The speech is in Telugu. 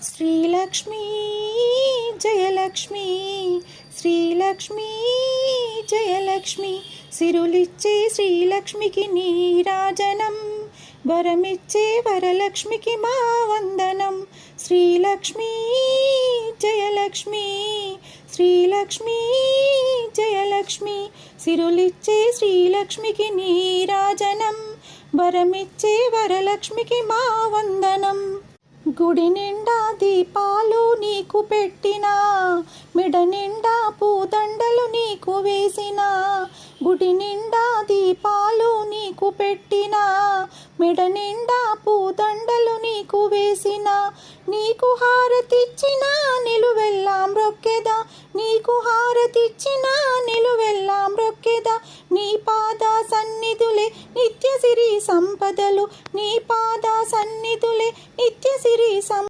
శ్రీలక్ష్మీ జయలక్ష్మి, శ్రీలక్ష్మీ జయలక్ష్మి, సిరులిచ్చే శ్రీలక్ష్మికి నీరాజనం, వరమిచ్చే వరలక్ష్మికి మా వందనం. శ్రీలక్ష్మీ జయలక్ష్మి, శ్రీలక్ష్మీ జయలక్ష్మి, సిరులిచ్చే శ్రీలక్ష్మికి నీరాజనం, వరమిచ్చే వరలక్ష్మికి మా వందనం. గుడి నిండా దీపాలు నీకు పెట్టినా, మిడ నిండా పూదండలు నీకు వేసినా. గుడి నిండా దీపాలు నీకు పెట్టినా, మిడ నిండా పూదండలు నీకు వేసినా. నీకు హారతిచ్చినా నిలువెల్లాం రొక్కెదా, నీకు హారతిచ్చినా నిలువెల్లాం రొక్కెదా. నీ పాద సన్నిధులే నిత్య సిరి సంపదలు, నీ పాద సన్నిధులే నిత్య సిరి